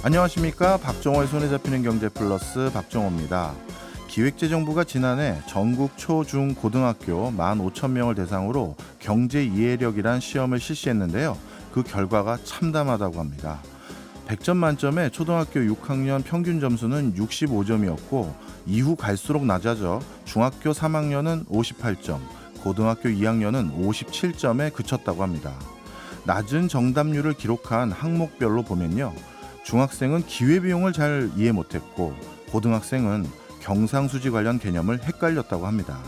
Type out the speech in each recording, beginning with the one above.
안녕하십니까. 박정호의 손에 잡히는 경제 플러스 박정호입니다. 기획재정부가 지난해 전국 초, 중, 고등학교 15,000명을 대상으로 경제 이해력이란 시험을 실시했는데요. 그 결과가 참담하다고 합니다. 100점 만점에 초등학교 6학년 평균 점수는 65점이었고 이후 갈수록 낮아져 중학교 3학년은 58점, 고등학교 2학년은 57점에 그쳤다고 합니다. 낮은 정답률을 기록한 항목별로 보면요. 중학생은 기회비용을 잘 이해 못했고 고등학생은 경상수지 관련 개념을 헷갈렸다고 합니다.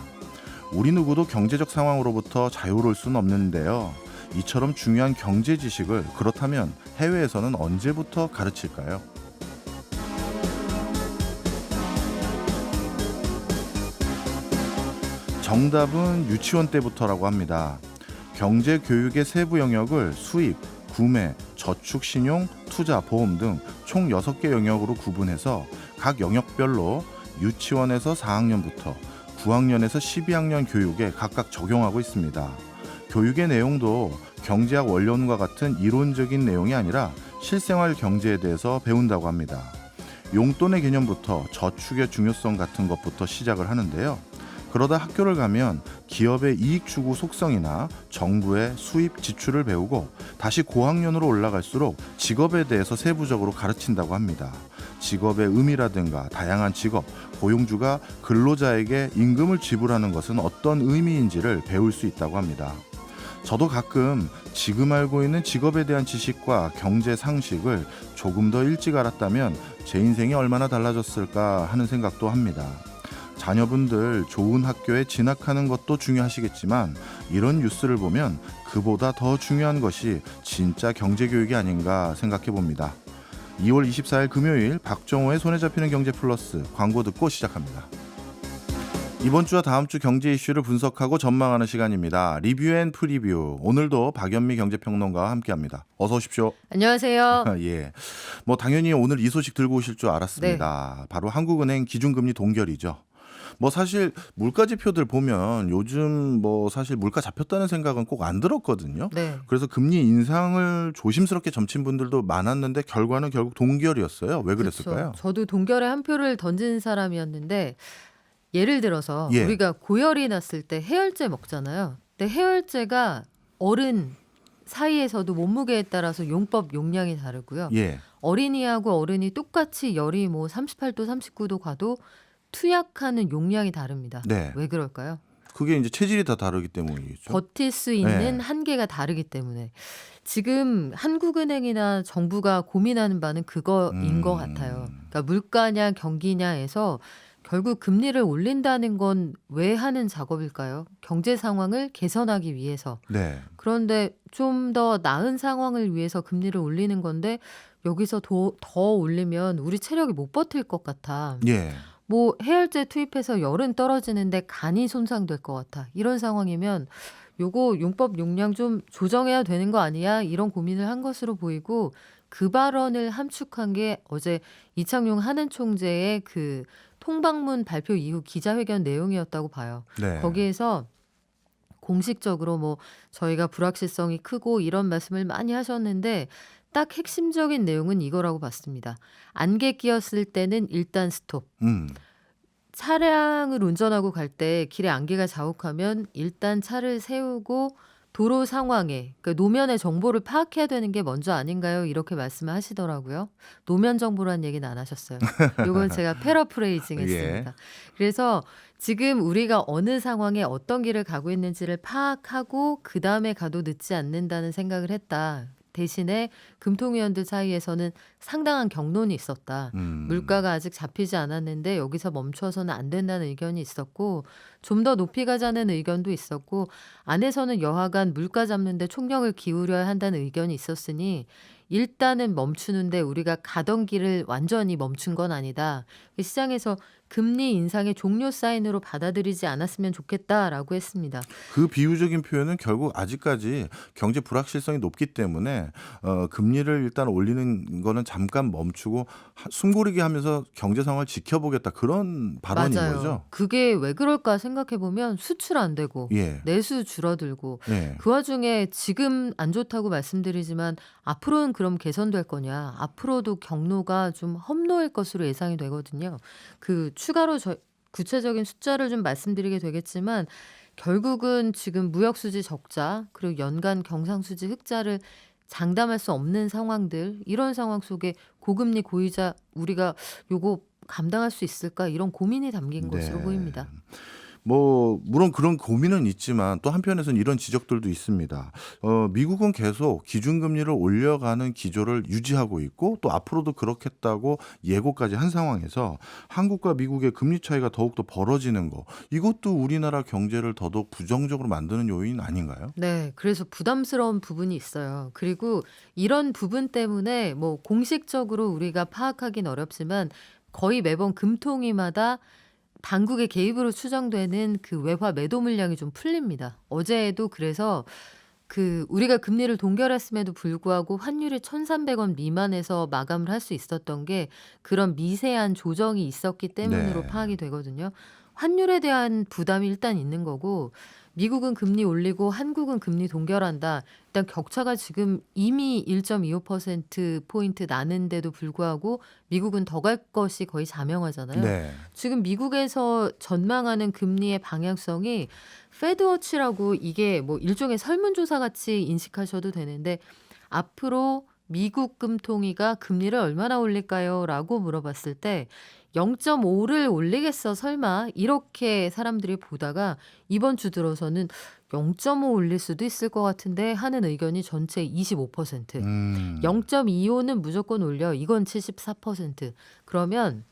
우리 누구도 경제적 상황으로부터 자유로울 수는 없는데요. 이처럼 중요한 경제 지식을 그렇다면 해외에서는 언제부터 가르칠까요? 정답은 유치원 때부터라고 합니다. 경제 교육의 세부 영역을 수입, 구매, 저축, 신용, 투자, 보험 등 총 6개 영역으로 구분해서 각 영역별로 유치원에서 4학년부터 9학년에서 12학년 교육에 각각 적용하고 있습니다. 교육의 내용도 경제학 원론과 같은 이론적인 내용이 아니라 실생활 경제에 대해서 배운다고 합니다. 용돈의 개념부터 저축의 중요성 같은 것부터 시작을 하는데요. 그러다 학교를 가면 기업의 이익 추구 속성이나 정부의 수입 지출을 배우고 다시 고학년으로 올라갈수록 직업에 대해서 세부적으로 가르친다고 합니다. 직업의 의미라든가 다양한 직업, 고용주가 근로자에게 임금을 지불하는 것은 어떤 의미인지를 배울 수 있다고 합니다. 저도 가끔 지금 알고 있는 직업에 대한 지식과 경제 상식을 조금 더 일찍 알았다면 제 인생이 얼마나 달라졌을까 하는 생각도 합니다. 자녀분들 좋은 학교에 진학하는 것도 중요하시겠지만 이런 뉴스를 보면 그보다 더 중요한 것이 진짜 경제교육이 아닌가 생각해 봅니다. 2월 24일 금요일 박정호의 손에 잡히는 경제 플러스 광고 듣고 시작합니다. 이번 주와 다음 주 경제 이슈를 분석하고 전망하는 시간입니다. 리뷰 앤 프리뷰. 오늘도 박연미 경제평론가와 함께합니다. 어서 오십시오. 안녕하세요. 예. 뭐 당연히 오늘 이 소식 들고 오실 줄 알았습니다. 네. 바로 한국은행 기준금리 동결이죠. 뭐 사실 물가지표들 보면 요즘 뭐 사실 물가 잡혔다는 생각은 꼭 안 들었거든요. 네. 그래서 금리 인상을 조심스럽게 점친 분들도 많았는데 결과는 결국 동결이었어요. 왜 그랬을까요? 그렇죠. 저도 동결에 한 표를 던진 사람이었는데 예를 들어서 예. 우리가 고열이 났을 때 해열제 먹잖아요. 근데 해열제가 어른 사이에서도 몸무게에 따라서 용법 용량이 다르고요. 예. 어린이하고 어른이 똑같이 열이 뭐 38도, 39도 가도 투약하는 용량이 다릅니다. 네. 왜 그럴까요? 그게 이제 체질이 다 다르기 때문이겠죠. 버틸 수 네. 있는 한계가 다르기 때문에 지금 한국은행이나 정부가 고민하는 바는 그거인 것 같아요. 그러니까 물가냐 경기냐에서 결국 금리를 올린다는 건 왜 하는 작업일까요? 경제 상황을 개선하기 위해서. 네. 그런데 좀 더 나은 상황을 위해서 금리를 올리는 건데 여기서 더 올리면 우리 체력이 못 버틸 것 같아. 예. 뭐 해열제 투입해서 열은 떨어지는데 간이 손상될 것 같아. 이런 상황이면 요거 용법 용량 좀 조정해야 되는 거 아니야? 이런 고민을 한 것으로 보이고 그 발언을 함축한 게 어제 이창용 한은 총재의 그 통방문 발표 이후 기자회견 내용이었다고 봐요. 네. 거기에서 공식적으로 뭐 저희가 불확실성이 크고 이런 말씀을 많이 하셨는데 딱 핵심적인 내용은 이거라고 봤습니다. 안개 끼었을 때는 일단 스톱. 차량을 운전하고 갈 때 길에 안개가 자욱하면 일단 차를 세우고 도로 상황에 그러니까 노면의 정보를 파악해야 되는 게 먼저 아닌가요? 이렇게 말씀을 하시더라고요. 노면 정보란 얘기는 안 하셨어요. 이건 제가 패러프레이징 했습니다. 예. 그래서 지금 우리가 어느 상황에 어떤 길을 가고 있는지를 파악하고 그다음에 가도 늦지 않는다는 생각을 했다. 대신에 금통위원들 사이에서는 상당한 격론이 있었다. 물가가 아직 잡히지 않았는데 여기서 멈춰서는 안 된다는 의견이 있었고 좀 더 높이 가자는 의견도 있었고 안에서는 여하간 물가 잡는 데 총력을 기울여야 한다는 의견이 있었으니 일단은 멈추는데 우리가 가던 길을 완전히 멈춘 건 아니다. 시장에서 금리 인상의 종료 사인으로 받아들이지 않았으면 좋겠다라고 했습니다. 그 비유적인 표현은 결국 아직까지 경제 불확실성이 높기 때문에 금리를 일단 올리는 거는 잠깐 멈추고 숨고르기 하면서 경제 상황을 지켜보겠다 그런 발언인 맞아요. 거죠. 그게 왜 그럴까 생각해 보면 수출 안 되고 예. 내수 줄어들고 네. 그 와중에 지금 안 좋다고 말씀드리지만 앞으로는 그럼 개선될 거냐. 앞으로도 경로가 좀 험로일 것으로 예상이 되거든요. 추가로 구체적인 숫자를 좀 말씀드리게 되겠지만 결국은 지금 무역수지 적자 그리고 연간 경상수지 흑자를 장담할 수 없는 상황들 이런 상황 속에 고금리 고이자 우리가 요거 감당할 수 있을까 이런 고민이 담긴 것으로 네. 보입니다. 물론 그런 고민은 있지만 또 한편에서는 이런 지적들도 있습니다. 미국은 계속 기준금리를 올려가는 기조를 유지하고 있고 또 앞으로도 그렇겠다고 예고까지 한 상황에서 한국과 미국의 금리 차이가 더욱더 벌어지는 거 이것도 우리나라 경제를 더더욱 부정적으로 만드는 요인 아닌가요? 네. 그래서 부담스러운 부분이 있어요. 그리고 이런 부분 때문에 뭐 공식적으로 우리가 파악하긴 어렵지만 거의 매번 금통위마다 당국의 개입으로 추정되는 그 외화 매도 물량이 좀 풀립니다. 어제도 그래서 우리가 금리를 동결했음에도 불구하고 환율이 1,300원 미만에서 마감을 할 수 있었던 게 그런 미세한 조정이 있었기 때문으로 네. 파악이 되거든요. 환율에 대한 부담이 일단 있는 거고 미국은 금리 올리고 한국은 금리 동결한다. 일단 격차가 지금 이미 1.25% 포인트 나는데도 불구하고 미국은 더 갈 것이 거의 자명하잖아요. 네. 지금 미국에서 전망하는 금리의 방향성이 페드워치라고 이게 뭐 일종의 설문조사 같이 인식하셔도 되는데 앞으로 미국 금통위가 금리를 얼마나 올릴까요? 라고 물어봤을 때 0.5를 올리겠어 설마 이렇게 사람들이 보다가 이번 주 들어서는 0.5 올릴 수도 있을 것 같은데 하는 의견이 전체 25%, 음. 0.25는 무조건 올려 이건 74%. 그러면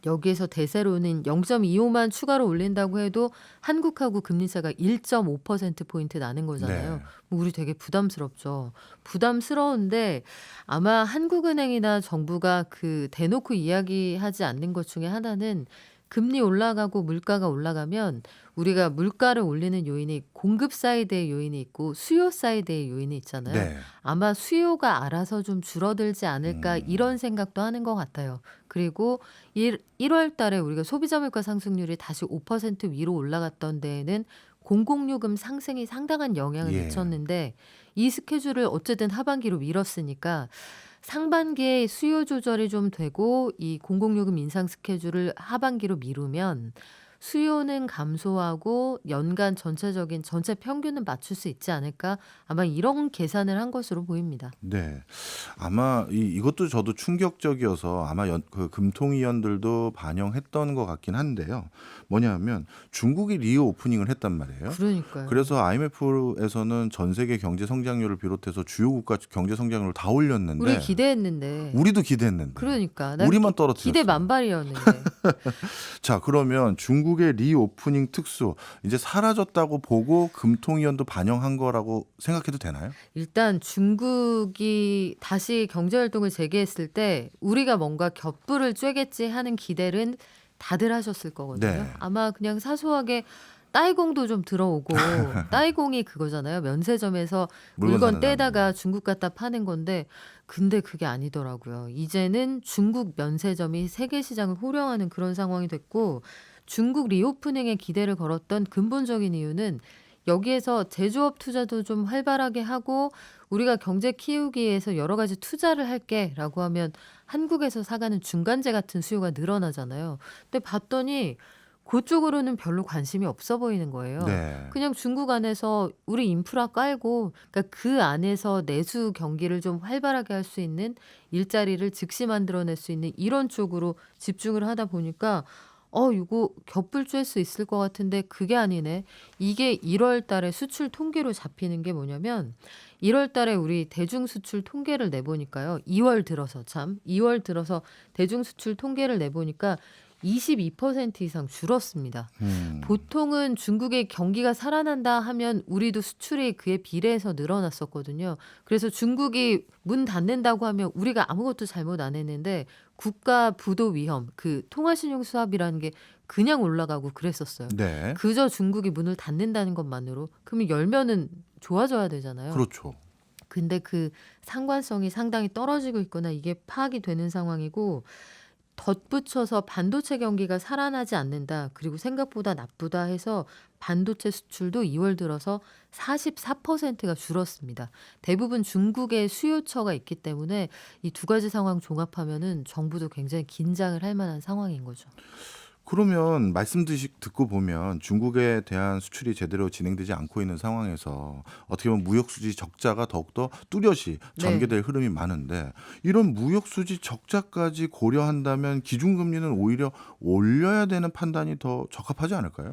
여기에서 대세로는 0.25만 추가로 올린다고 해도 한국하고 금리 차가 1.5%포인트 나는 거잖아요. 네. 뭐 우리 되게 부담스럽죠. 부담스러운데 아마 한국은행이나 정부가 대놓고 이야기하지 않는 것 중에 하나는 금리 올라가고 물가가 올라가면 우리가 물가를 올리는 요인이 공급 사이드의 요인이 있고 수요 사이드의 요인이 있잖아요. 네. 아마 수요가 알아서 좀 줄어들지 않을까 음. 이런 생각도 하는 것 같아요. 그리고 1월 달에 우리가 소비자 물가 상승률이 다시 5% 위로 올라갔던 데에는 공공요금 상승이 상당한 영향을 예. 미쳤는데 이 스케줄을 어쨌든 하반기로 미뤘으니까 상반기에 수요 조절이 좀 되고 이 공공요금 인상 스케줄을 하반기로 미루면 수요는 감소하고 연간 전체적인 전체 평균은 맞출 수 있지 않을까? 아마 이런 계산을 한 것으로 보입니다. 네. 아마 이것도 저도 충격적이어서 아마 금통위원들도 반영했던 것 같긴 한데요. 뭐냐면 중국이 리오프닝을 했단 말이에요. 그러니까요. 그래서 IMF에서는 전 세계 경제 성장률을 비롯해서 주요 국가 경제 성장률을 다 우리 올렸는데 기대했는데. 우리도 기대했는데 그러니까 난 우리만 기대 떨어뜨렸어요. 만발이었는데. 자, 그러면 중국의 리오프닝 특수 이제 사라졌다고 보고 금통위원도 반영한 거라고 생각해도 되나요? 일단 중국이 다시 경제 활동을 재개했을 때 우리가 뭔가 겹불을 쬐겠지 하는 기대를 다들 하셨을 거거든요. 네. 아마 그냥 사소하게 따이공도 좀 들어오고 따이공이 그거잖아요. 면세점에서 물건 사는 떼다가 중국 갖다 파는 건데 근데 그게 아니더라고요. 이제는 중국 면세점이 세계 시장을 호령하는 그런 상황이 됐고 중국 리오프닝에 기대를 걸었던 근본적인 이유는 여기에서 제조업 투자도 좀 활발하게 하고 우리가 경제 키우기 위해서 여러 가지 투자를 할게라고 하면 한국에서 사가는 중간재 같은 수요가 늘어나잖아요. 근데 봤더니 그쪽으로는 별로 관심이 없어 보이는 거예요. 네. 그냥 중국 안에서 우리 인프라 깔고 그러니까 그 안에서 내수 경기를 좀 활발하게 할 수 있는 일자리를 즉시 만들어낼 수 있는 이런 쪽으로 집중을 하다 보니까 이거 겹불 쬐 수 있을 것 같은데 그게 아니네. 이게 1월 달에 수출 통계로 잡히는 게 뭐냐면 1월 달에 우리 대중 수출 통계를 내보니까요. 2월 들어서 대중 수출 통계를 내보니까 22% 이상 줄었습니다. 보통은 중국의 경기가 살아난다 하면 우리도 수출이 그에 비례해서 늘어났었거든요. 그래서 중국이 문 닫는다고 하면 우리가 아무것도 잘못 안 했는데 국가 부도 위험, 통화신용 수합이라는 게 그냥 올라가고 그랬었어요. 네. 그저 중국이 문을 닫는다는 것만으로 그러면 열면은 좋아져야 되잖아요. 그렇죠. 근데 그 상관성이 상당히 떨어지고 있거나 이게 파악이 되는 상황이고 덧붙여서 반도체 경기가 살아나지 않는다. 그리고 생각보다 나쁘다 해서 반도체 수출도 2월 들어서 44%가 줄었습니다. 대부분 중국의 수요처가 있기 때문에 이 두 가지 상황 종합하면은 정부도 굉장히 긴장을 할 만한 상황인 거죠. 그러면 말씀 듣고 보면 중국에 대한 수출이 제대로 진행되지 않고 있는 상황에서 어떻게 보면 무역 수지 적자가 더욱더 뚜렷이 네. 전개될 흐름이 많은데 이런 무역 수지 적자까지 고려한다면 기준금리는 오히려 올려야 되는 판단이 더 적합하지 않을까요?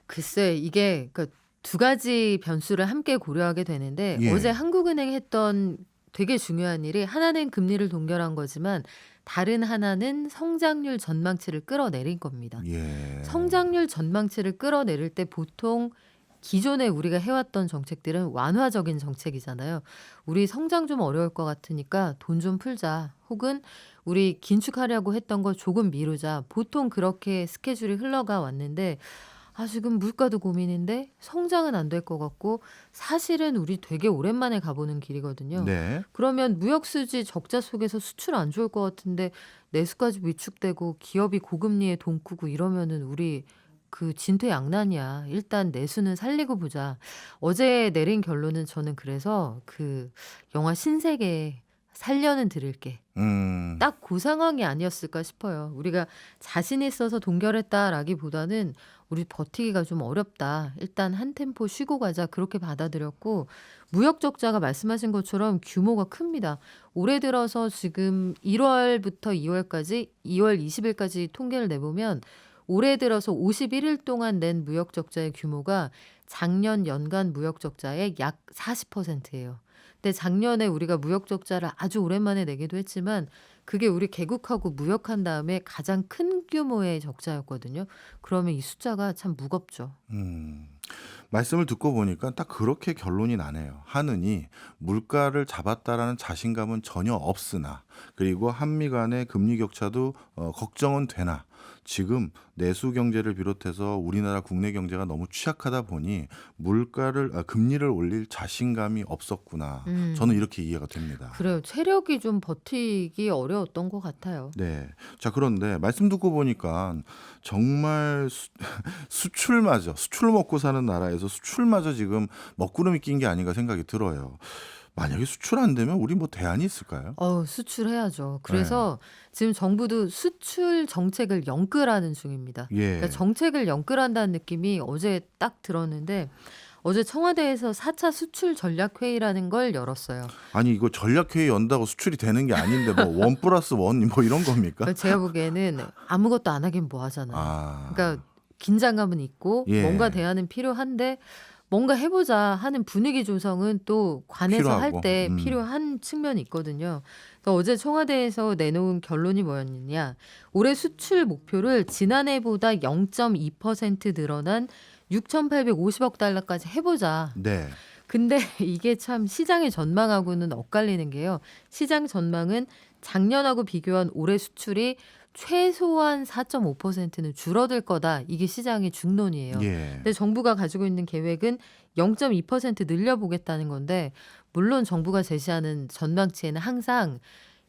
글쎄 이게 그러니까 두 가지 변수를 함께 고려하게 되는데 어제 예. 한국은행이 했던 되게 중요한 일이 하나는 금리를 동결한 거지만 다른 하나는 성장률 전망치를 끌어내린 겁니다. 예. 성장률 전망치를 끌어내릴 때 보통 기존에 우리가 해왔던 정책들은 완화적인 정책이잖아요. 우리 성장 좀 어려울 것 같으니까 돈 좀 풀자. 혹은 우리 긴축하려고 했던 거 조금 미루자. 보통 그렇게 스케줄이 흘러가 왔는데 지금 물가도 고민인데 성장은 안 될 것 같고 사실은 우리 되게 오랜만에 가보는 길이거든요. 네. 그러면 무역수지 적자 속에서 수출 안 좋을 것 같은데 내수까지 위축되고 기업이 고금리에 돈 꾸고 이러면은 우리 그 진퇴양난이야. 일단 내수는 살리고 보자. 어제 내린 결론은 저는 그래서 그 영화 신세계 살려는 들을게. 음. 딱 그 상황이 아니었을까 싶어요. 우리가 자신 있어서 동결했다라기보다는 우리 버티기가 좀 어렵다. 일단 한 템포 쉬고 가자. 그렇게 받아들였고 무역 적자가 말씀하신 것처럼 규모가 큽니다. 올해 들어서 지금 1월부터 2월까지 2월 20일까지 통계를 내보면 올해 들어서 51일 동안 낸 무역 적자의 규모가 작년 연간 무역 적자의 약 40%예요. 근데 작년에 우리가 무역 적자를 아주 오랜만에 내기도 했지만 그게 우리 개국하고 무역한 다음에 가장 큰 규모의 적자였거든요. 그러면 이 숫자가 참 무겁죠. 음. 말씀을 듣고 보니까 딱 그렇게 결론이 나네요. 하느니 물가를 잡았다라는 자신감은 전혀 없으나 그리고 한미 간의 금리 격차도 걱정은 되나 지금 내수 경제를 비롯해서 우리나라 국내 경제가 너무 취약하다 보니 금리를 올릴 자신감이 없었구나. 저는 음. 이렇게 이해가 됩니다. 그래요. 체력이 좀 버티기 어려웠던 것 같아요. 네. 자, 그런데 말씀 듣고 보니까 정말 수출마저 수출 먹고 사는 나라에서 수출마저 지금 먹구름이 낀 게 아닌가 생각이 들어요. 만약에 수출 안 되면 우리 뭐 대안이 있을까요? 수출해야죠. 네. 그래서 지금 정부도 수출 정책을 연끌하는 중입니다. 그러니까 예. 정책을 연끌한다는 느낌이 어제 딱 들었는데 어제 청와대에서 4차 수출 전략 회의라는 걸 열었어요. 아니 이거 전략회의 연다고 수출이 되는 게 아닌데 뭐 원 플러스 원 뭐 이런 겁니까? 그러니까 제가 보기에는 아무것도 안 하긴 뭐 하잖아요. 아. 그러니까 긴장감은 있고 뭔가 예. 대안은 필요한데 뭔가 해보자 하는 분위기 조성은 또 관에서 할 필요하고. 때 필요한 측면이 있거든요. 그래서 어제 청와대에서 내놓은 결론이 뭐였느냐. 올해 수출 목표를 지난해보다 0.2% 늘어난 6,850억 달러까지 해보자. 네. 근데 이게 참 시장의 전망하고는 엇갈리는 게요. 시장 전망은 작년하고 비교한 올해 수출이 최소한 4.5%는 줄어들 거다. 이게 시장의 중론이에요. 예. 근데 정부가 가지고 있는 계획은 0.2% 늘려보겠다는 건데 물론 정부가 제시하는 전망치에는 항상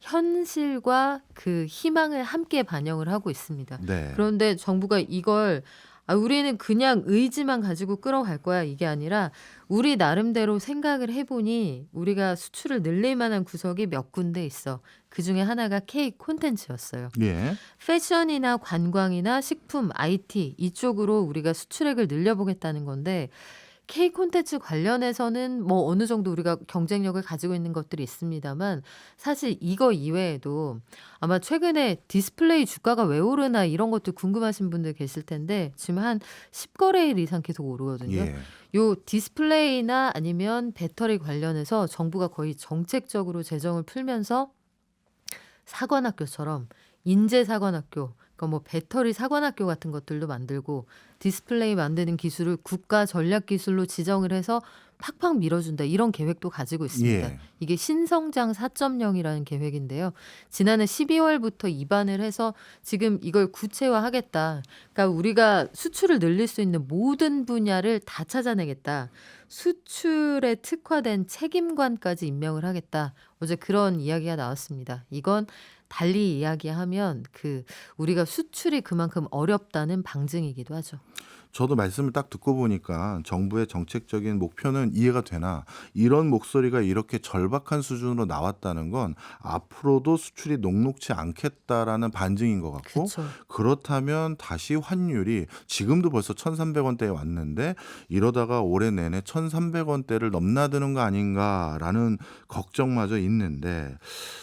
현실과 그 희망을 함께 반영을 하고 있습니다. 네. 그런데 정부가 이걸 우리는 그냥 의지만 가지고 끌어갈 거야 이게 아니라 우리 나름대로 생각을 해보니 우리가 수출을 늘릴 만한 구석이 몇 군데 있어. 그중에 하나가 K 콘텐츠였어요. 예. 패션이나 관광이나 식품, IT 이쪽으로 우리가 수출액을 늘려보겠다는 건데 K 콘텐츠 관련해서는 뭐 어느 정도 우리가 경쟁력을 가지고 있는 것들이 있습니다만 사실 이거 이외에도 아마 최근에 디스플레이 주가가 왜 오르나 이런 것도 궁금하신 분들 계실 텐데 지금 한 10거래일 이상 계속 오르거든요. 예. 요 디스플레이나 아니면 배터리 관련해서 정부가 거의 정책적으로 재정을 풀면서 사관학교처럼 인재 사관학교, 그러니까 뭐 배터리 사관학교 같은 것들도 만들고 디스플레이 만드는 기술을 국가 전략 기술로 지정을 해서 팍팍 밀어준다 이런 계획도 가지고 있습니다. 예. 이게 신성장 4.0이라는 계획인데요. 지난해 12월부터 입안을 해서 지금 이걸 구체화하겠다. 그러니까 우리가 수출을 늘릴 수 있는 모든 분야를 다 찾아내겠다. 수출에 특화된 책임관까지 임명을 하겠다. 어제 그런 이야기가 나왔습니다. 이건 달리 이야기하면 우리가 수출이 그만큼 어렵다는 방증이기도 하죠. 저도 말씀을 딱 듣고 보니까 정부의 정책적인 목표는 이해가 되나 이런 목소리가 이렇게 절박한 수준으로 나왔다는 건 앞으로도 수출이 녹록지 않겠다라는 반증인 것 같고 그쵸. 그렇다면 다시 환율이 지금도 벌써 1,300원대에 왔는데 이러다가 올해 내내 1,300원대를 넘나드는 거 아닌가라는 걱정마저 있는데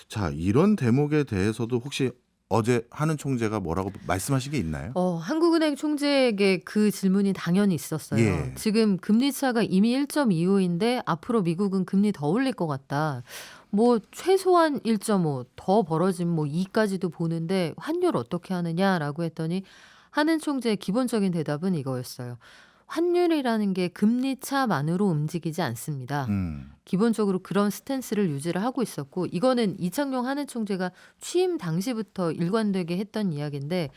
자, 이런 대목에 대해서도 혹시 어제 하는 총재가 뭐라고 말씀하신 게 있나요? 한국은행 총재에게 그 질문이 당연히 있었어요. 예. 지금 금리 차가 이미 1.25인데 앞으로 미국은 금리 더 올릴 것 같다. 뭐 최소한 1.5, 더 벌어지면 뭐 2까지도 보는데 환율 어떻게 하느냐라고 했더니 하는 총재의 기본적인 대답은 이거였어요. 환율이라는 게 금리 차만으로 움직이지 않습니다. 음. 기본적으로 그런 스탠스를 유지를 하고 있었고 이거는 이창용 하는 총재가 취임 당시부터 일관되게 했던 이야기인데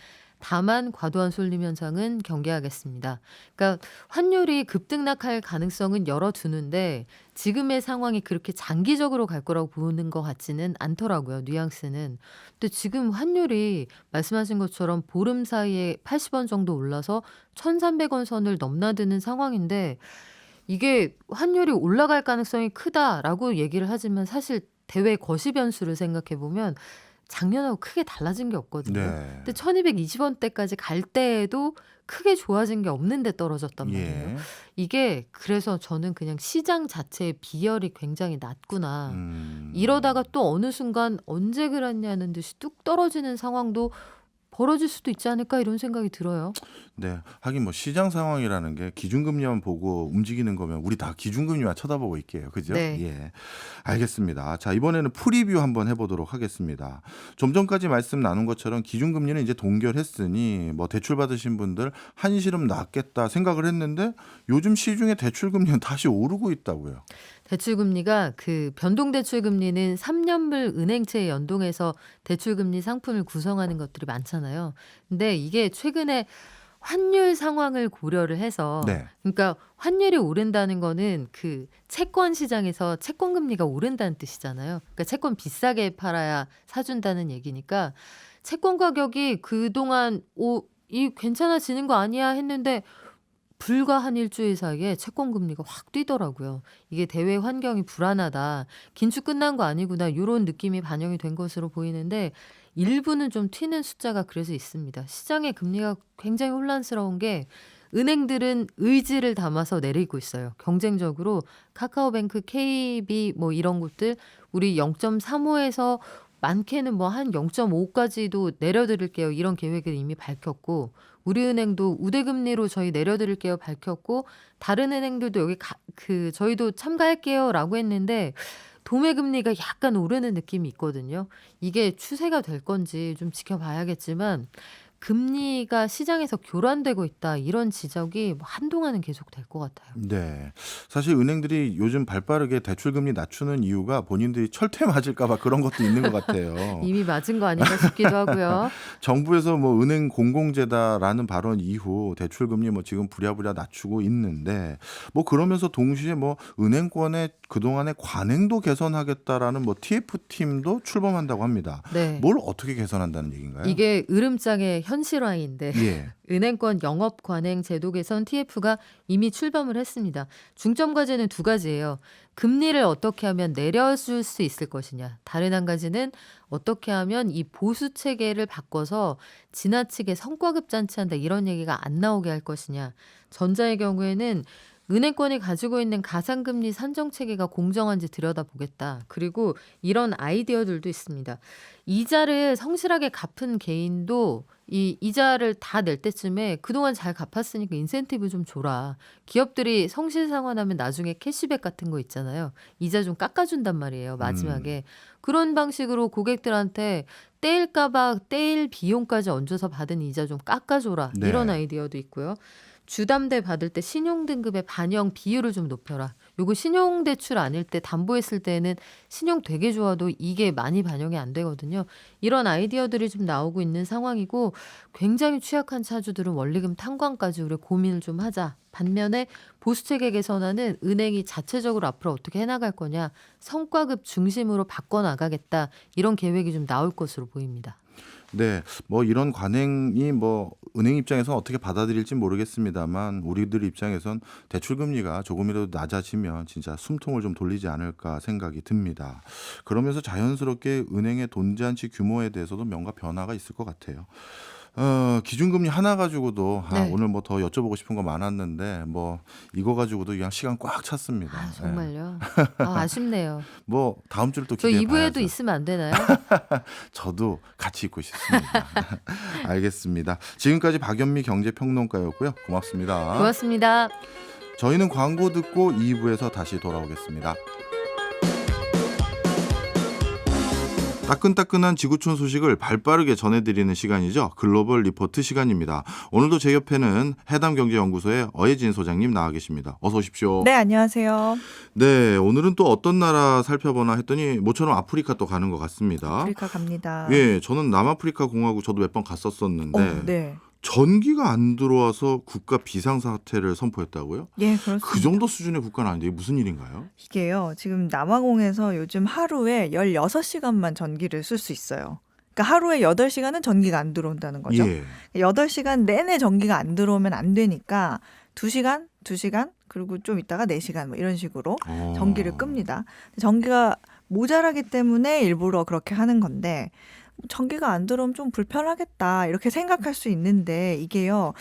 다만 과도한 쏠림 현상은 경계하겠습니다. 그러니까 환율이 급등락할 가능성은 열어두는데 지금의 상황이 그렇게 장기적으로 갈 거라고 보는 것 같지는 않더라고요. 뉘앙스는. 근데 지금 환율이 말씀하신 것처럼 보름 사이에 80원 정도 올라서 1,300원 선을 넘나드는 상황인데 이게 환율이 올라갈 가능성이 크다라고 얘기를 하지만 사실 대외 거시 변수를 생각해 보면 작년하고 크게 달라진 게 없거든요. 네. 근데 1,220원대까지 갈 때에도 크게 좋아진 게 없는데 떨어졌단 말이에요. 예. 이게 그래서 저는 그냥 시장 자체의 비열이 굉장히 낮구나. 음. 이러다가 또 어느 순간 언제 그랬냐는 듯이 뚝 떨어지는 상황도 벌어질 수도 있지 않을까 이런 생각이 들어요. 네. 하긴 뭐 시장 상황이라는 게 기준금리만 보고 움직이는 거면 우리 다 기준금리만 쳐다보고 있게요. 그죠? 네. 예. 알겠습니다. 자, 이번에는 프리뷰 한번 해보도록 하겠습니다. 좀 전까지 말씀 나눈 것처럼 기준금리는 이제 동결했으니 뭐 대출 받으신 분들 한시름 낫겠다 생각을 했는데 요즘 시중에 대출금리는 다시 오르고 있다고요. 대출금리가 변동대출금리는 3년물 은행채에 연동해서 대출금리 상품을 구성하는 것들이 많잖아요. 근데 이게 최근에 환율 상황을 고려를 해서 네. 그러니까 환율이 오른다는 거는 채권 시장에서 채권 금리가 오른다는 뜻이잖아요. 그러니까 채권 비싸게 팔아야 사준다는 얘기니까 채권 가격이 그동안 이 괜찮아지는 거 아니야 했는데 불과 한 일주일 사이에 채권 금리가 확 뛰더라고요. 이게 대외 환경이 불안하다. 긴축 끝난 거 아니구나. 이런 느낌이 반영이 된 것으로 보이는데 일부는 좀 튀는 숫자가 그래서 있습니다. 시장의 금리가 굉장히 혼란스러운 게 은행들은 의지를 담아서 내리고 있어요. 경쟁적으로 카카오뱅크, KB 뭐 이런 곳들 우리 0.35에서 많게는 뭐 한 0.5까지도 내려드릴게요. 이런 계획을 이미 밝혔고 우리은행도 우대금리로 저희 내려드릴게요 밝혔고 다른 은행들도 여기 저희도 참가할게요라고 했는데 도매금리가 약간 오르는 느낌이 있거든요. 이게 추세가 될 건지 좀 지켜봐야겠지만 금리가 시장에서 교란되고 있다 이런 지적이 뭐 한동안은 계속 될 것 같아요. 네. 사실 은행들이 요즘 발빠르게 대출금리 낮추는 이유가 본인들이 철퇴 맞을까 봐 그런 것도 있는 것 같아요. 이미 맞은 거 아닌가 싶기도 하고요. 정부에서 뭐 은행 공공재다라는 발언 이후 대출금리 뭐 지금 부랴부랴 낮추고 있는데 뭐 그러면서 동시에 뭐 은행권의 그동안의 관행도 개선하겠다라는 뭐 TF팀도 출범한다고 합니다. 네. 뭘 어떻게 개선한다는 얘기인가요? 이게 으름장의 현실화인데 예. 은행권 영업 관행 제도 개선 TF가 이미 출범을 했습니다. 중점 과제는 두 가지예요. 금리를 어떻게 하면 내려줄 수 있을 것이냐. 다른 한 가지는 어떻게 하면 이 보수 체계를 바꿔서 지나치게 성과급 잔치한다 이런 얘기가 안 나오게 할 것이냐. 전자의 경우에는 은행권이 가지고 있는 가상금리 산정 체계가 공정한지 들여다보겠다. 그리고 이런 아이디어들도 있습니다. 이자를 성실하게 갚은 개인도 이 이자를 다 낼 때쯤에 그동안 잘 갚았으니까 인센티브 좀 줘라. 기업들이 성실상환하면 나중에 캐시백 같은 거 있잖아요. 이자 좀 깎아준단 말이에요. 마지막에. 그런 방식으로 고객들한테 떼일까 봐 떼일 비용까지 얹어서 받은 이자 좀 깎아줘라. 네. 이런 아이디어도 있고요. 주담대 받을 때 신용등급의 반영 비율을 좀 높여라. 요거 신용대출 아닐 때 담보했을 때는 신용 되게 좋아도 이게 많이 반영이 안 되거든요. 이런 아이디어들이 좀 나오고 있는 상황이고 굉장히 취약한 차주들은 원리금 탕감까지 우리 고민을 좀 하자. 반면에 보수체계 개선안은 은행이 자체적으로 앞으로 어떻게 해나갈 거냐. 성과급 중심으로 바꿔나가겠다. 이런 계획이 좀 나올 것으로 보입니다. 네, 뭐 이런 관행이 뭐 은행 입장에서 어떻게 받아들일지 모르겠습니다만 우리들 입장에선 대출 금리가 조금이라도 낮아지면 진짜 숨통을 좀 돌리지 않을까 생각이 듭니다. 그러면서 자연스럽게 은행의 돈잔치 규모에 대해서도 뭔가 변화가 있을 것 같아요. 기준금리 하나 가지고도 네. 오늘 뭐 더 여쭤보고 싶은 거 많았는데 뭐 이거 가지고도 그냥 시간 꽉 찼습니다. 아, 예. 정말요? 아쉽네요. 뭐 다음 주를 또 저 기대해 2부에도 봐야죠. 있으면 안 되나요? 저도 같이 있고 싶습니다. 알겠습니다. 지금까지 박연미 경제평론가였고요. 고맙습니다. 고맙습니다. 저희는 광고 듣고 2부에서 다시 돌아오겠습니다. 따끈따끈한 지구촌 소식을 발빠르게 전해드리는 시간이죠. 글로벌 리포트 시간입니다. 오늘도 제 옆에는 해담경제연구소의 어혜진 소장님 나와 계십니다. 어서 오십시오. 네, 안녕하세요. 네, 오늘은 또 어떤 나라 살펴보나 했더니 모처럼 아프리카 또 가는 것 같습니다. 아프리카 갑니다. 예, 저는 남아프리카 공화국 저도 몇 번 갔었었는데 네. 전기가 안 들어와서 국가 비상사태를 선포했다고요? 예, 그렇습니다. 그 정도 수준의 국가는 아닌데 이게 무슨 일인가요? 이게요, 지금 남아공에서 요즘 하루에 16시간만 전기를 쓸 수 있어요. 그러니까 하루에 8시간은 전기가 안 들어온다는 거죠. 예. 8시간 내내 전기가 안 들어오면 안 되니까 2시간, 2시간, 그리고 좀 있다가 4시간 뭐 이런 식으로 전기를 끕니다. 전기가 모자라기 때문에 일부러 그렇게 하는 건데 전기가 안 들어오면 좀 불편하겠다 이렇게 생각할 수 있는데 이게요.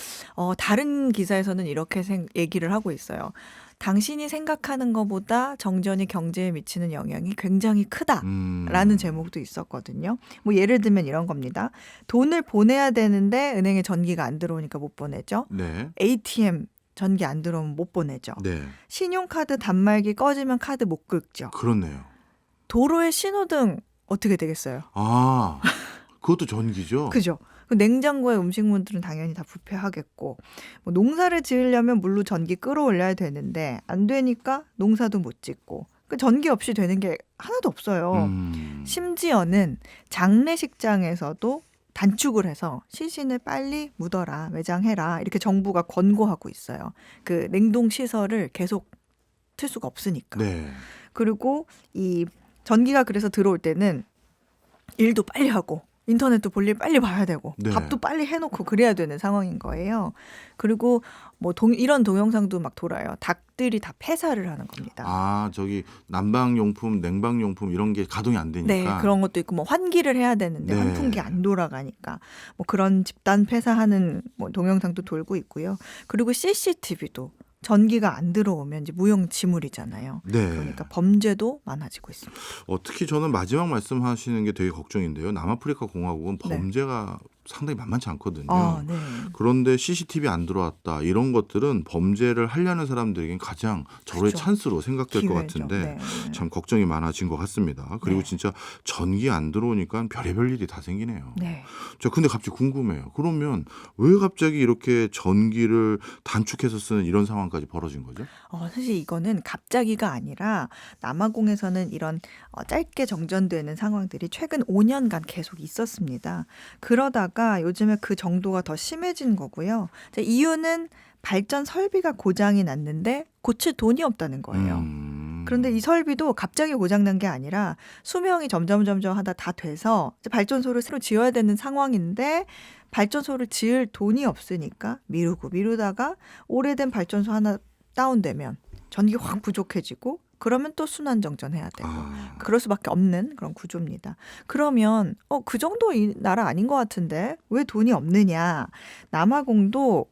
다른 기사에서는 이렇게 얘기를 하고 있어요. 당신이 생각하는 것보다 정전이 경제에 미치는 영향이 굉장히 크다라는 제목도 있었거든요. 뭐 예를 들면 이런 겁니다. 돈을 보내야 되는데 은행에 전기가 안 들어오니까 못 보내죠. 네. ATM 전기 안 들어오면 못 보내죠. 네. 신용카드 단말기 꺼지면 카드 못 긁죠. 그렇네요. 도로의 신호등 어떻게 되겠어요? 아, 그것도 전기죠? 그죠? 그 냉장고에 음식물들은 당연히 다 부패하겠고 뭐 농사를 지으려면 물로 전기 끌어올려야 되는데 안 되니까 농사도 못 짓고 그 전기 없이 되는 게 하나도 없어요. 심지어는 장례식장에서도 단축을 해서 시신을 빨리 묻어라, 매장해라 이렇게 정부가 권고하고 있어요. 그 냉동 시설을 계속 틀 수가 없으니까. 네. 그리고 이 전기가 그래서 들어올 때는 일도 빨리 하고 인터넷도 볼일 빨리 봐야 되고 네. 밥도 빨리 해놓고 그래야 되는 상황인 거예요. 그리고 뭐 이런 동영상도 막 돌아요. 닭들이 다 폐사를 하는 겁니다. 아, 저기 난방용품, 냉방용품 이런 게 가동이 안 되니까. 네, 그런 것도 있고 뭐 환기를 해야 되는데 네. 환풍기 안 돌아가니까 뭐 그런 집단 폐사하는 뭐 동영상도 돌고 있고요. 그리고 CCTV도 전기가 안 들어오면 이제 무용지물이잖아요. 네. 그러니까 범죄도 많아지고 있습니다. 특히 저는 마지막 말씀하시는 게 되게 걱정인데요. 남아프리카 공화국은 네. 범죄가 상당히 만만치 않거든요. 아, 네. 그런데 CCTV 안 들어왔다 이런 것들은 범죄를 하려는 사람들에겐 가장 절호의 그렇죠. 찬스로 생각될 것 기회죠. 같은데 네. 참 걱정이 많아진 것 같습니다. 그리고 네. 진짜 전기 안 들어오니까 별의별 일이 다 생기네요. 네. 저 근데 갑자기 궁금해요. 그러면 왜 갑자기 이렇게 전기를 단축해서 쓰는 이런 상황까지 벌어진 거죠? 사실 이거는 갑자기가 아니라 남아공에서는 이런 짧게 정전되는 상황들이 최근 5년간 계속 있었습니다. 그러다가 요즘에 그 정도가 더 심해진 거고요. 이유는 발전 설비가 고장이 났는데 고칠 돈이 없다는 거예요. 그런데 이 설비도 갑자기 고장난 게 아니라 수명이 점점 하다 다 돼서 발전소를 새로 지어야 되는 상황인데 발전소를 지을 돈이 없으니까 미루다가 오래된 발전소 하나 다운되면 전기가 확 부족해지고 그러면 또 순환정전해야 되고 그럴 수밖에 없는 그런 구조입니다. 그러면 그 정도 이 나라 아닌 것 같은데 왜 돈이 없느냐. 남아공도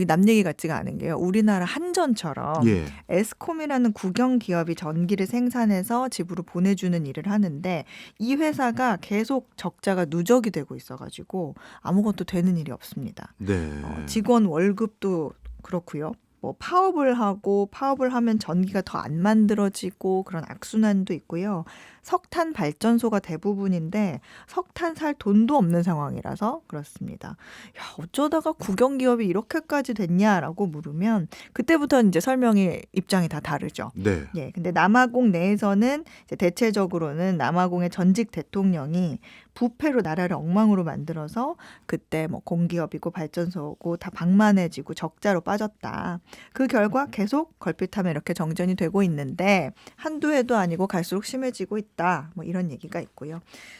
남 얘기 같지가 않은 게요. 우리나라 한전처럼 예. 에스콤이라는 국영 기업이 전기를 생산해서 집으로 보내주는 일을 하는데 이 회사가 계속 적자가 누적이 되고 있어가지고 아무것도 되는 일이 없습니다. 네. 직원 월급도 그렇고요. 뭐 파업을 하고 파업을 하면 전기가 더 안 만들어지고 그런 악순환도 있고요. 석탄 발전소가 대부분인데 석탄 살 돈도 없는 상황이라서 그렇습니다. 야, 어쩌다가 국영기업이 이렇게까지 됐냐라고 물으면 그때부터 이제 설명의 입장이 다 다르죠. 네. 예, 근데 남아공 내에서는 이제 대체적으로는 남아공의 전직 대통령이 부패로 나라를 엉망으로 만들어서 그때 뭐 공기업이고 발전소고 다 방만해지고 적자로 빠졌다. 그 결과 계속 걸핏하면 이렇게 정전이 되고 있는데 한두 해도 아니고 갈수록 심해지고 있다. 뭐 이런 얘기가 있고요.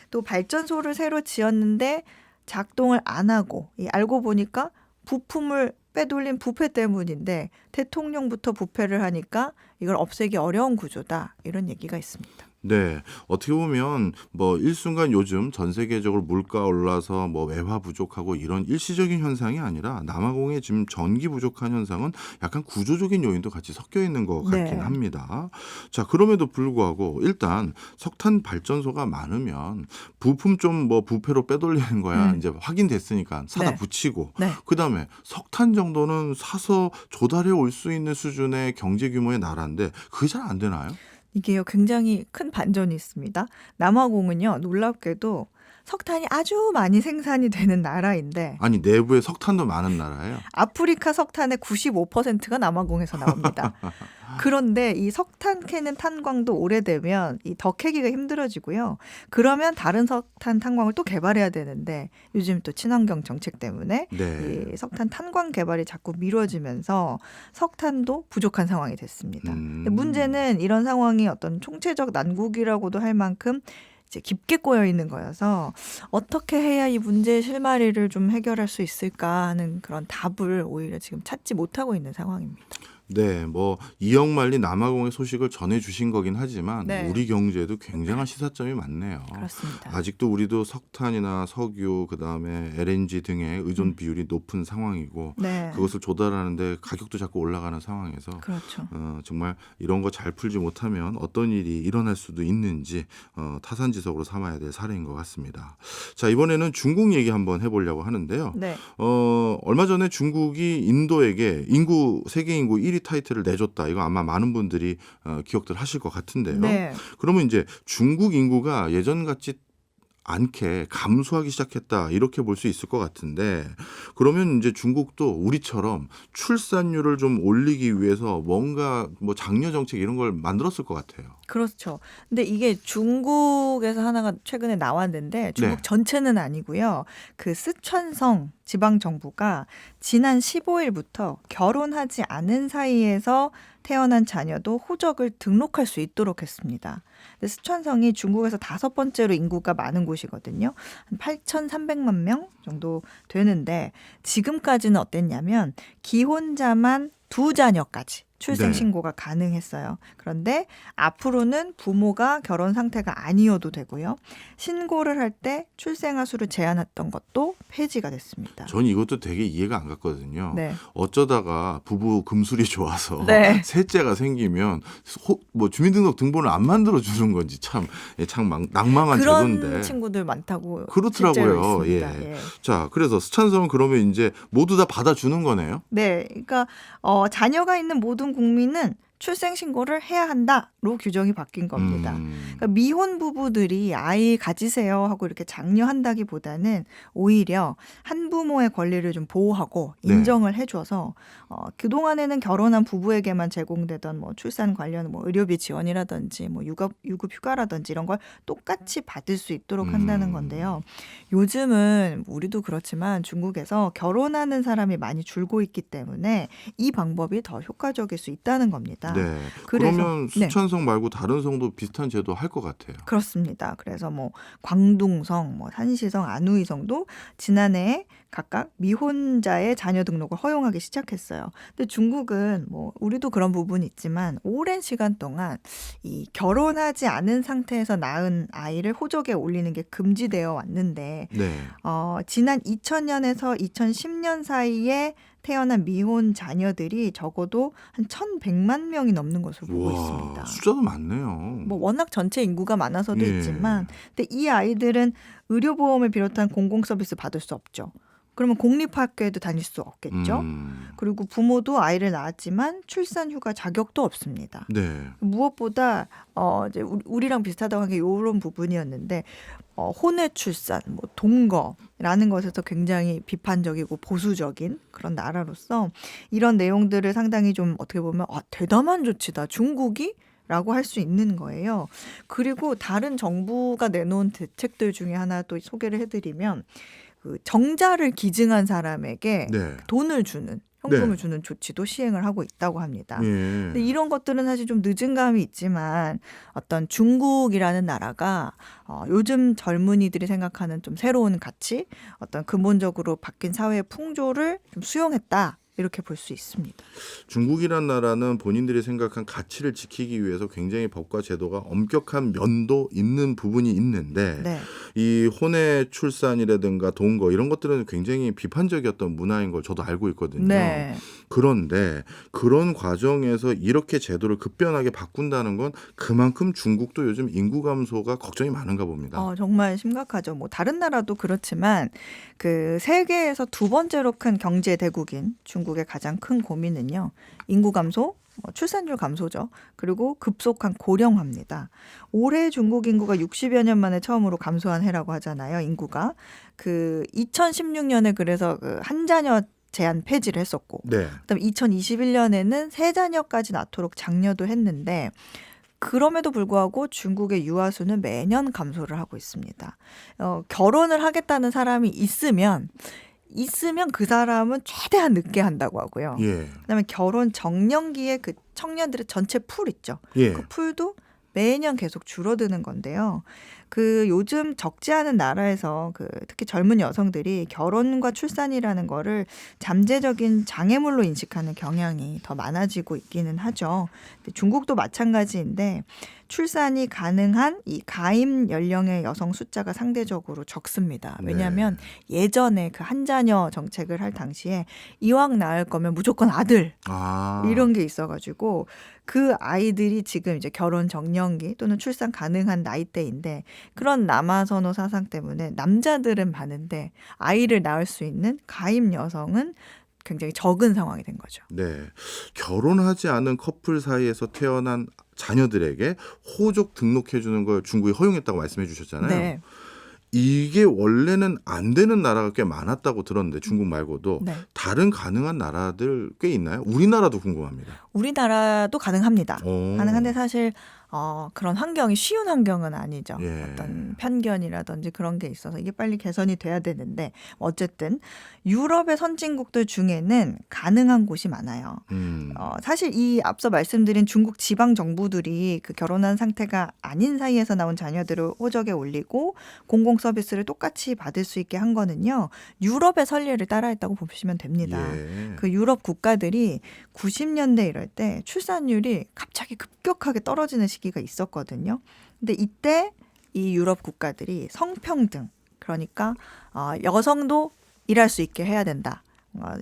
또 발전소를 새로 지었는데 작동을 안 하고 알고 보니까 부품을 빼돌린 부패 때문인데 대통령부터 부패를 하니까 이걸 없애기 어려운 구조다. 이런 얘기가 있습니다. 네. 어떻게 보면 뭐 일순간 요즘 전 세계적으로 물가 올라서 뭐 외화 부족하고 이런 일시적인 현상이 아니라 남아공의 지금 전기 부족한 현상은 약간 구조적인 요인도 같이 섞여 있는 것 같긴 네. 합니다. 자, 그럼에도 불구하고 일단 석탄 발전소가 많으면 부품 좀 뭐 부패로 빼돌리는 거야. 이제 확인됐으니까 사다 네. 붙이고 네. 그다음에 석탄 정도는 사서 조달해 올 수 있는 수준의 경제 규모의 나라인데 그게 잘 안 되나요? 이게요, 굉장히 큰 반전이 있습니다. 남아공은요, 놀랍게도 석탄이 아주 많이 생산이 되는 나라인데 아니 내부에 석탄도 많은 나라예요. 아프리카 석탄의 95%가 남아공에서 나옵니다. 그런데 이 석탄 캐는 탄광도 오래되면 이 더 캐기가 힘들어지고요. 그러면 다른 석탄 탄광을 또 개발해야 되는데 요즘 또 친환경 정책 때문에 네. 이 석탄 탄광 개발이 자꾸 미뤄지면서 석탄도 부족한 상황이 됐습니다. 근데 문제는 이런 상황이 어떤 총체적 난국이라고도 할 만큼 이제 깊게 꼬여 있는 거여서 어떻게 해야 이 문제의 실마리를 좀 해결할 수 있을까 하는 그런 답을 오히려 지금 찾지 못하고 있는 상황입니다. 네, 뭐 이억만리 남아공의 소식을 전해주신 거긴 하지만 네. 우리 경제에도 굉장한 시사점이 많네요. 그렇습니다. 아직도 우리도 석탄이나 석유, 그다음에 LNG 등의 의존 비율이 높은 상황이고 네. 그것을 조달하는데 가격도 자꾸 올라가는 상황에서 그렇죠. 정말 이런 거 잘 풀지 못하면 어떤 일이 일어날 수도 있는지 타산지석으로 삼아야 될 사례인 것 같습니다. 자, 이번에는 중국 얘기 한번 해보려고 하는데요. 네. 얼마 전에 중국이 인도에게 세계 인구 1위 타이틀을 내줬다. 이거 아마 많은 분들이 기억들 하실 것 같은데요. 네. 그러면 이제 중국 인구가 예전 같지 않게 감소하기 시작했다. 이렇게 볼 수 있을 것 같은데 그러면 이제 중국도 우리처럼 출산율을 좀 올리기 위해서 뭔가 뭐 장려 정책 이런 걸 만들었을 것 같아요. 그렇죠. 근데 이게 중국에서 하나가 최근에 나왔는데 중국 네. 전체는 아니고요. 그 스촨성 지방정부가 지난 15일부터 결혼하지 않은 사이에서 태어난 자녀도 호적을 등록할 수 있도록 했습니다. 근데 스촨성이 중국에서 5번째로 인구가 많은 곳이거든요. 한 8,300만 명 정도 되는데 지금까지는 어땠냐면 기혼자만 2자녀까지 출생 네. 신고가 가능했어요. 그런데 앞으로는 부모가 결혼 상태가 아니어도 되고요. 신고를 할 때 출생아 수를 제한했던 것도 폐지가 됐습니다. 전 이것도 되게 이해가 안 갔거든요. 네. 어쩌다가 부부 금술이 좋아서 네. 셋째가 생기면 뭐 주민등록 등본을 안 만들어 주는 건지 참 낭망한 그런 제도인데. 친구들 많다고 그렇더라고요. 실제로 있습니다. 예. 예. 자, 그래서 스촨성은 그러면 이제 모두 다 받아주는 거네요. 네, 그러니까 자녀가 있는 모든 국민은 출생 신고를 해야 한다로 규정이 바뀐 겁니다. 그러니까 미혼 부부들이 아이 가지세요 하고 이렇게 장려한다기보다는 오히려 한부모의 권리를 좀 보호하고 네. 인정을 해줘서 그동안에는 결혼한 부부에게만 제공되던 뭐 출산 관련 뭐 의료비 지원이라든지 뭐 유급 휴가라든지 이런 걸 똑같이 받을 수 있도록 한다는 건데요. 요즘은 우리도 그렇지만 중국에서 결혼하는 사람이 많이 줄고 있기 때문에 이 방법이 더 효과적일 수 있다는 겁니다. 네. 그래서 그러면 네. 수천성 말고 다른 성도 비슷한 제도 할 것 같아요. 그렇습니다. 그래서 뭐 광둥성, 뭐 산시성, 안우이성도 지난해 각각 미혼자의 자녀 등록을 허용하기 시작했어요. 근데 중국은 뭐 우리도 그런 부분이 있지만 오랜 시간 동안 이 결혼하지 않은 상태에서 낳은 아이를 호적에 올리는 게 금지되어 왔는데 네. 지난 2000년에서 2010년 사이에 태어난 미혼 자녀들이 적어도 한 1,100만 명이 넘는 것으로 보고 있습니다. 숫자도 많네요. 뭐 워낙 전체 인구가 많아서도 예. 있지만 근데 이 아이들은 의료보험을 비롯한 공공서비스 받을 수 없죠. 그러면 공립학교에도 다닐 수 없겠죠. 그리고 부모도 아이를 낳았지만 출산 휴가 자격도 없습니다. 네. 무엇보다 이제 우리랑 비슷하다고 한 게 이런 부분이었는데 혼외 출산, 뭐 동거라는 것에서 굉장히 비판적이고 보수적인 그런 나라로서 이런 내용들을 상당히 좀 어떻게 보면 대담한 조치다. 중국이? 라고 할 수 있는 거예요. 그리고 다른 정부가 내놓은 대책들 중에 하나 또 소개를 해드리면 그 정자를 기증한 사람에게 네. 돈을 주는 현금을 네. 주는 조치도 시행을 하고 있다고 합니다. 예. 근데 이런 것들은 사실 좀 늦은 감이 있지만 어떤 중국이라는 나라가 요즘 젊은이들이 생각하는 좀 새로운 가치, 어떤 근본적으로 바뀐 사회의 풍조를 좀 수용했다. 이렇게 볼 수 있습니다. 중국이란 나라는 본인들이 생각한 가치를 지키기 위해서 굉장히 법과 제도가 엄격한 면도 있는 부분이 있는데 네. 이 혼외 출산이라든가 동거 이런 것들은 굉장히 비판적이었던 문화인 걸 저도 알고 있거든요. 네. 그런데 그런 과정에서 이렇게 제도를 급변하게 바꾼다는 건 그만큼 중국도 요즘 인구 감소가 걱정이 많은가 봅니다. 정말 심각하죠. 뭐 다른 나라도 그렇지만 그 세계에서 두 번째로 큰 경제 대국인 중국의 가장 큰 고민은요. 인구 감소, 출산율 감소죠. 그리고 급속한 고령화입니다. 올해 중국 인구가 60여 년 만에 처음으로 감소한 해라고 하잖아요. 인구가. 그 2016년에 그래서 그 한 자녀 제한 폐지를 했었고 네. 그다음에 2021년에는 세 자녀까지 낳도록 장려도 했는데 그럼에도 불구하고 중국의 유아 수는 매년 감소를 하고 있습니다. 결혼을 하겠다는 사람이 있으면 그 사람은 최대한 늦게 한다고 하고요. 예. 그다음에 결혼 정년기에 그 청년들의 전체 풀 있죠. 예. 그 풀도 매년 계속 줄어드는 건데요. 그 요즘 적지 않은 나라에서 그 특히 젊은 여성들이 결혼과 출산이라는 거를 잠재적인 장애물로 인식하는 경향이 더 많아지고 있기는 하죠. 근데 중국도 마찬가지인데 출산이 가능한 이 가임 연령의 여성 숫자가 상대적으로 적습니다. 왜냐하면 예전에 그 한 자녀 정책을 할 당시에 이왕 낳을 거면 무조건 아들 이런 게 있어가지고 그 아이들이 지금 이제 결혼 정년기 또는 출산 가능한 나이대인데 그런 남아선호 사상 때문에 남자들은 많은데 아이를 낳을 수 있는 가임 여성은 굉장히 적은 상황이 된 거죠. 네. 결혼하지 않은 커플 사이에서 태어난 자녀들에게 호적 등록해 주는 걸 중국이 허용했다고 말씀해 주셨잖아요. 네. 이게 원래는 안 되는 나라가 꽤 많았다고 들었는데 중국 말고도 네. 다른 가능한 나라들 꽤 있나요? 우리나라도 궁금합니다. 우리나라도 가능합니다. 오. 가능한데 사실 그런 환경이 쉬운 환경은 아니죠. 예. 어떤 편견이라든지 그런 게 있어서 이게 빨리 개선이 돼야 되는데 어쨌든 유럽의 선진국들 중에는 가능한 곳이 많아요. 사실 이 앞서 말씀드린 중국 지방 정부들이 그 결혼한 상태가 아닌 사이에서 나온 자녀들을 호적에 올리고 공공 서비스를 똑같이 받을 수 있게 한 거는요. 유럽의 선례를 따라했다고 보시면 됩니다. 예. 그 유럽 국가들이 90년대 이럴 때 출산율이 갑자기 급격하게 떨어지는 시기가 있었거든요. 근데 이때 이 유럽 국가들이 성평등, 그러니까 여성도 일할 수 있게 해야 된다.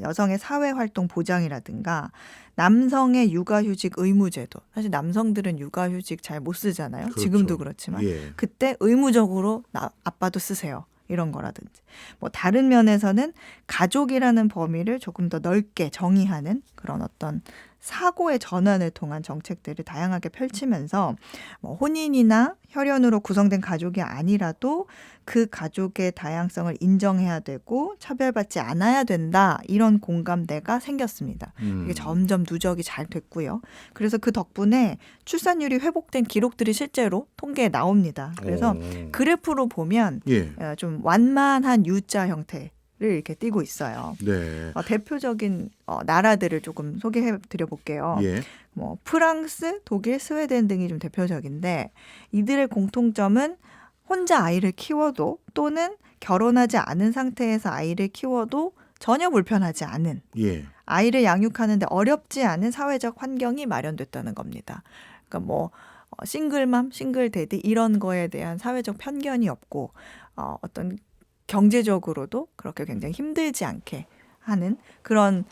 여성의 사회활동 보장이라든가 남성의 육아휴직 의무제도. 사실 남성들은 육아휴직 잘 못 쓰잖아요. 그렇죠. 지금도 그렇지만. 예. 그때 의무적으로 아빠도 쓰세요. 이런 거라든지. 뭐 다른 면에서는 가족이라는 범위를 조금 더 넓게 정의하는 그런 어떤 사고의 전환을 통한 정책들을 다양하게 펼치면서 뭐 혼인이나 혈연으로 구성된 가족이 아니라도 그 가족의 다양성을 인정해야 되고 차별받지 않아야 된다. 이런 공감대가 생겼습니다. 이게 점점 누적이 잘 됐고요. 그래서 그 덕분에 출산율이 회복된 기록들이 실제로 통계에 나옵니다. 그래서 그래프로 보면 예. 좀 완만한 U자 형태 를 이렇게 띄고 있어요. 네. 대표적인 나라들을 조금 소개해 드려 볼게요. 예. 뭐 프랑스, 독일, 스웨덴 등이 좀 대표적인데 이들의 공통점은 혼자 아이를 키워도 또는 결혼하지 않은 상태에서 아이를 키워도 전혀 불편하지 않은 예. 아이를 양육하는데 어렵지 않은 사회적 환경이 마련됐다는 겁니다. 그러니까 뭐 싱글맘, 싱글데디 이런 거에 대한 사회적 편견이 없고 어떤 경제적으로도 그렇게 굉장히 힘들지 않게 하는 그런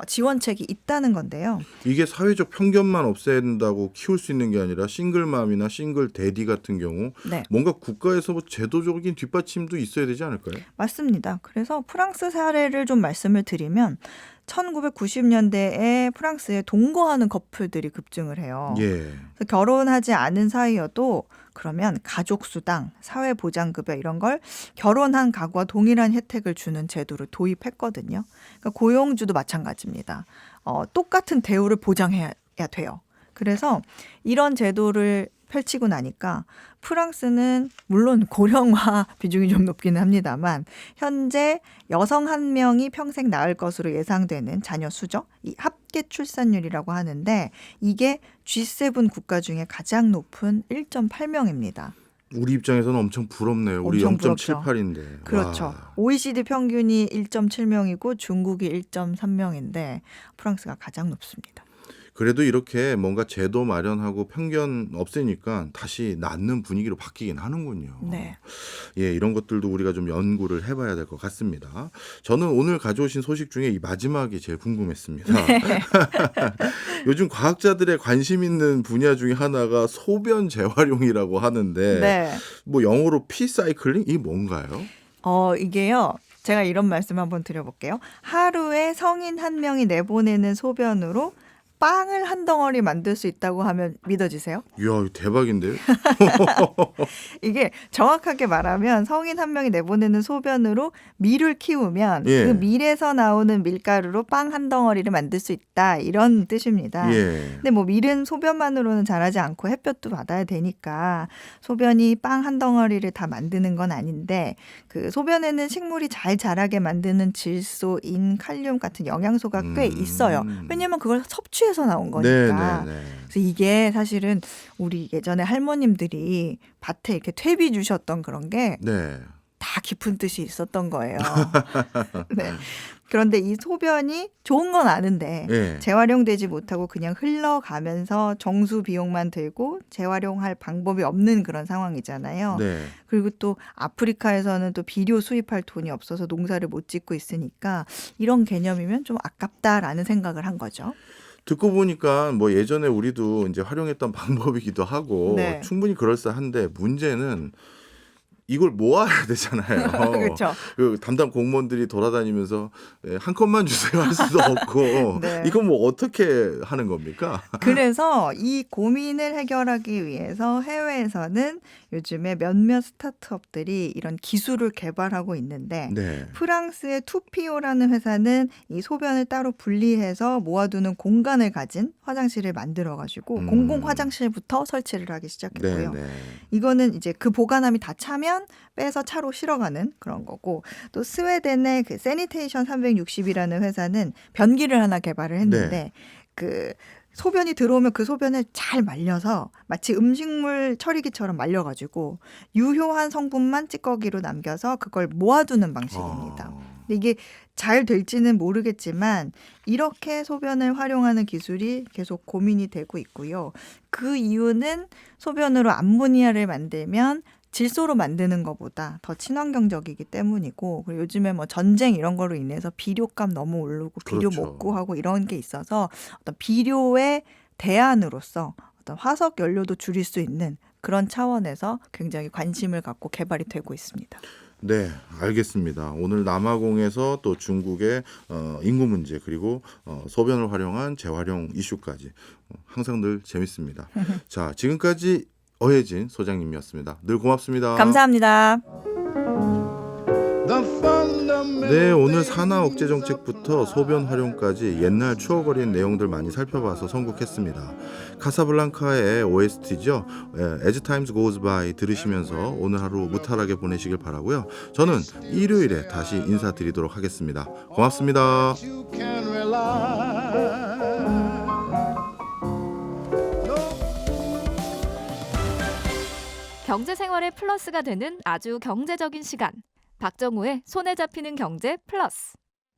지원책이 있다는 건데요. 이게 사회적 편견만 없앤다고 키울 수 있는 게 아니라 싱글맘이나 싱글 데디 같은 경우 네. 뭔가 국가에서 뭐 제도적인 뒷받침도 있어야 되지 않을까요? 맞습니다. 그래서 프랑스 사례를 좀 말씀을 드리면 1990년대에 프랑스에 동거하는 커플들이 급증을 해요. 예. 그래서 결혼하지 않은 사이여도 그러면 가족수당, 사회보장급여 이런 걸 결혼한 가구와 동일한 혜택을 주는 제도를 도입했거든요. 그러니까 고용주도 마찬가지입니다. 똑같은 대우를 보장해야 돼요. 그래서 이런 제도를 펼치고 나니까 프랑스는 물론 고령화 비중이 좀 높기는 합니다만 현재 여성 한 명이 평생 낳을 것으로 예상되는 자녀 수죠. 이 합계 출산율이라고 하는데 이게 G7 국가 중에 가장 높은 1.8명입니다. 우리 입장에서는 엄청 부럽네요. 우리 엄청 부럽죠. 0.78인데. 그렇죠. OECD 평균이 1.7명이고 중국이 1.3명인데 프랑스가 가장 높습니다. 그래도 이렇게 뭔가 제도 마련하고 편견 없애니까 다시 낫는 분위기로 바뀌긴 하는군요. 네. 예, 이런 것들도 우리가 좀 연구를 해봐야 될 것 같습니다. 저는 오늘 가져오신 소식 중에 이 마지막이 제일 궁금했습니다. 요즘 과학자들의 관심 있는 분야 중에 하나가 소변 재활용이라고 하는데 네. 뭐 영어로 피사이클링? 이게 뭔가요? 이게요. 제가 이런 말씀 한번 드려볼게요. 하루에 성인 한 명이 내보내는 소변으로 빵을 한 덩어리 만들 수 있다고 하면 믿어지세요? 이야, 이거 대박인데요? 이게 정확하게 말하면 성인 한 명이 내보내는 소변으로 밀을 키우면 예. 그 밀에서 나오는 밀가루로 빵 한 덩어리를 만들 수 있다 이런 뜻입니다. 예. 근데 뭐 밀은 소변만으로는 자라지 않고 햇볕도 받아야 되니까 소변이 빵 한 덩어리를 다 만드는 건 아닌데 그 소변에는 식물이 잘 자라게 만드는 질소, 인, 칼륨 같은 영양소가 꽤 있어요. 왜냐면 그걸 섭취해서 나온 거니까. 네. 그래서 이게 사실은 우리 예전에 할머님들이 밭에 이렇게 퇴비 주셨던 그런 게 다 네. 깊은 뜻이 있었던 거예요. 네. 그런데 이 소변이 좋은 건 아는데 예. 재활용되지 못하고 그냥 흘러가면서 정수 비용만 들고 재활용할 방법이 없는 그런 상황이잖아요. 네. 그리고 또 아프리카에서는 또 비료 수입할 돈이 없어서 농사를 못 짓고 있으니까 이런 개념이면 좀 아깝다라는 생각을 한 거죠. 듣고 보니까 뭐 예전에 우리도 이제 활용했던 방법이기도 하고 네. 충분히 그럴싸한데 문제는 이걸 모아야 되잖아요. 그렇죠. 그 담당 공무원들이 돌아다니면서 한 컵만 주세요 할 수도 없고 네. 이건 뭐 어떻게 하는 겁니까? 그래서 이 고민을 해결하기 위해서 해외에서는 요즘에 몇몇 스타트업들이 이런 기술을 개발하고 있는데 네. 프랑스의 투피오라는 회사는 이 소변을 따로 분리해서 모아두는 공간을 가진 화장실을 만들어가지고 공공 화장실부터 설치를 하기 시작했고요. 네. 이거는 이제 그 보관함이 다 차면 빼서 차로 실어가는 그런 거고 또 스웨덴의 그 세니테이션 360이라는 회사는 변기를 하나 개발을 했는데 네. 그 소변이 들어오면 그 소변을 잘 말려서 마치 음식물 처리기처럼 말려가지고 유효한 성분만 찌꺼기로 남겨서 그걸 모아두는 방식입니다. 근데 이게 잘 될지는 모르겠지만 이렇게 소변을 활용하는 기술이 계속 고민이 되고 있고요. 그 이유는 소변으로 암모니아를 만들면 질소로 만드는 것보다 더 친환경적이기 때문이고 그리고 요즘에 뭐 전쟁 이런 거로 인해서 비료값 너무 오르고 비료 그렇죠. 먹고 하고 이런 게 있어서 어떤 비료의 대안으로서 어떤 화석 연료도 줄일 수 있는 그런 차원에서 굉장히 관심을 갖고 개발이 되고 있습니다. 네, 알겠습니다. 오늘 남아공에서 또 중국의 인구 문제 그리고 소변을 활용한 재활용 이슈까지 항상 늘 재밌습니다. 자, 지금까지 어혜진 소장님이었습니다. 늘 고맙습니다. 감사합니다. 네, 오늘 산하 억제 정책부터 소변 활용까지 옛날 추억어린 내용들 많이 살펴봐서 선곡했습니다. 카사블랑카의 OST죠. As Time Goes By 들으시면서 오늘 하루 무탈하게 보내시길 바라고요. 저는 일요일에 다시 인사드리도록 하겠습니다. 고맙습니다. 경제 생활의 플러스가 되는 아주 경제적인 시간. 박정우의 손에 잡히는 경제 플러스.